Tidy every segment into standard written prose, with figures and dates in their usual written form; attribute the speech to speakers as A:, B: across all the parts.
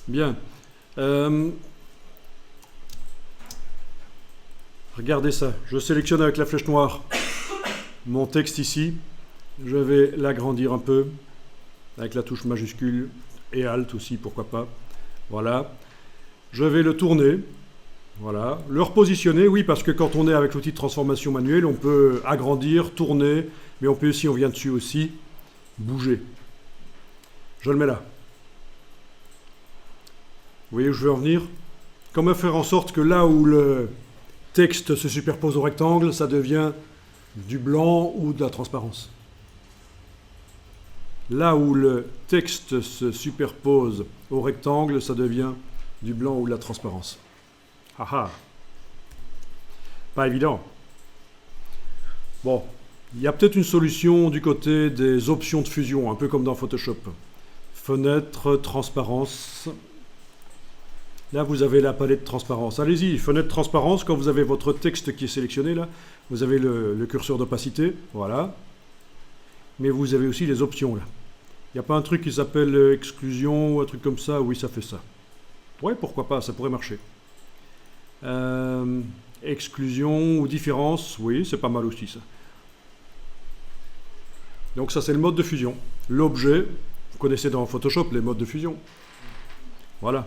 A: Bien. Regardez ça. Je sélectionne avec la flèche noire mon texte ici. Je vais l'agrandir un peu avec la touche majuscule et Alt aussi, pourquoi pas. Voilà. Je vais le tourner. Voilà. Le repositionner, oui, parce que quand on est avec l'outil de transformation manuelle, on peut agrandir, tourner, mais on peut, si on vient dessus aussi, bouger. Je le mets là. Vous voyez où je veux en venir? Comment faire en sorte que là où le texte se superpose au rectangle, ça devient du blanc ou de la transparence? Là où le texte se superpose au rectangle, ça devient du blanc ou de la transparence. Haha. Pas évident. Bon, il y a peut-être une solution du côté des options de fusion, un peu comme dans Photoshop. Fenêtre, transparence. Là, vous avez la palette transparence. Allez-y, fenêtre transparence, quand vous avez votre texte qui est sélectionné, là, vous avez le curseur d'opacité, voilà. Mais vous avez aussi les options, là. Il n'y a pas un truc qui s'appelle exclusion ou un truc comme ça? Oui, ça fait ça. Ouais, pourquoi pas, ça pourrait marcher. Exclusion ou différence, oui, c'est pas mal aussi, ça. Donc ça, c'est le mode de fusion. L'objet, vous connaissez dans Photoshop les modes de fusion. Voilà.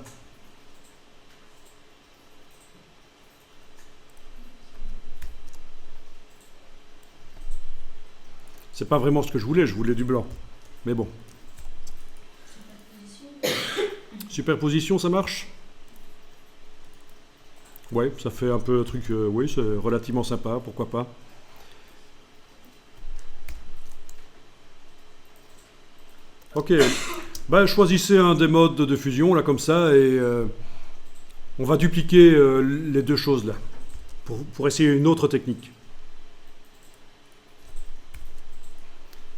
A: C'est pas vraiment ce que je voulais du blanc. Mais bon. Superposition, ça marche? Ouais, ça fait un peu un truc, oui, c'est relativement sympa, pourquoi pas. Ok, ben, choisissez un des modes de fusion, là, comme ça, et on va dupliquer les deux choses, là, pour essayer une autre technique.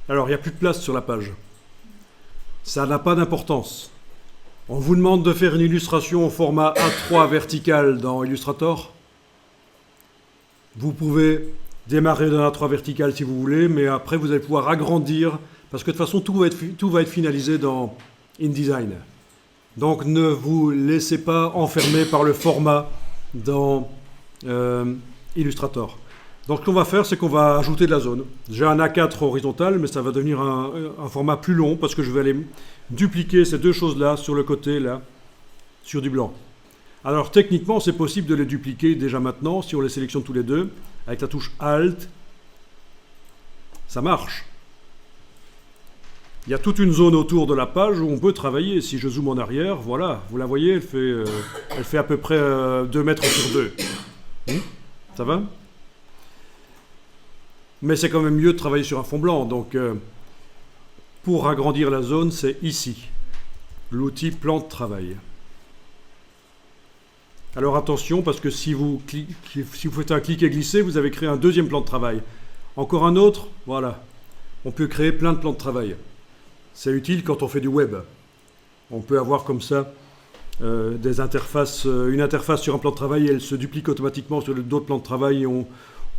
A: Alors, il n'y a plus de place sur la page. Ça n'a pas d'importance. On vous demande de faire une illustration au format A3 vertical dans Illustrator. Vous pouvez démarrer d'un A3 vertical si vous voulez, mais après vous allez pouvoir agrandir, parce que de toute façon tout va être finalisé dans InDesign. Donc ne vous laissez pas enfermer par le format dans Illustrator. Donc ce qu'on va faire, c'est qu'on va ajouter de la zone. J'ai un A4 horizontal, mais ça va devenir un format plus long, parce que je vais aller dupliquer ces deux choses-là sur le côté, là, sur du blanc. Alors techniquement, c'est possible de les dupliquer déjà maintenant, si on les sélectionne tous les deux, avec la touche Alt. Ça marche. Il y a toute une zone autour de la page où on peut travailler. Si je zoome en arrière, voilà, vous la voyez, elle fait à peu près 2 mètres sur 2. Ça va ? Mais c'est quand même mieux de travailler sur un fond blanc. Donc, pour agrandir la zone, c'est ici, l'outil plan de travail. Alors attention, parce que si vous faites un clic et glisser, vous avez créé un deuxième plan de travail. Encore un autre, voilà. On peut créer plein de plans de travail. C'est utile quand on fait du web. On peut avoir comme ça des interfaces, une interface sur un plan de travail, et elle se duplique automatiquement sur d'autres plans de travail, et on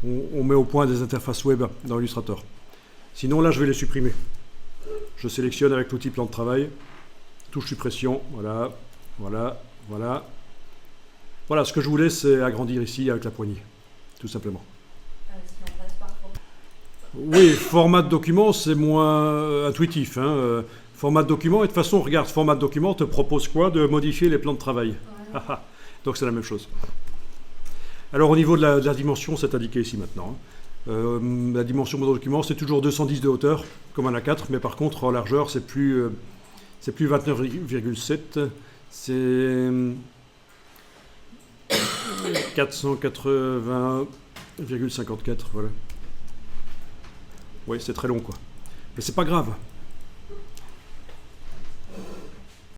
A: met au point des interfaces web dans Illustrator. Sinon, là, je vais les supprimer. Je sélectionne avec l'outil plan de travail, touche suppression, voilà, voilà, voilà. Voilà, ce que je voulais, c'est agrandir ici avec la poignée, tout simplement. Oui, format de document, c'est moins intuitif. Hein. Format de document, et de toute façon, regarde, format de document te propose quoi? De modifier les plans de travail. Voilà. Donc c'est la même chose. Alors au niveau de la dimension, c'est indiqué ici maintenant. La dimension de mon document, c'est toujours 210 de hauteur, comme un A4, mais par contre en largeur, c'est plus 29,7, c'est 480,54, voilà. Oui, c'est très long, quoi. Mais c'est pas grave.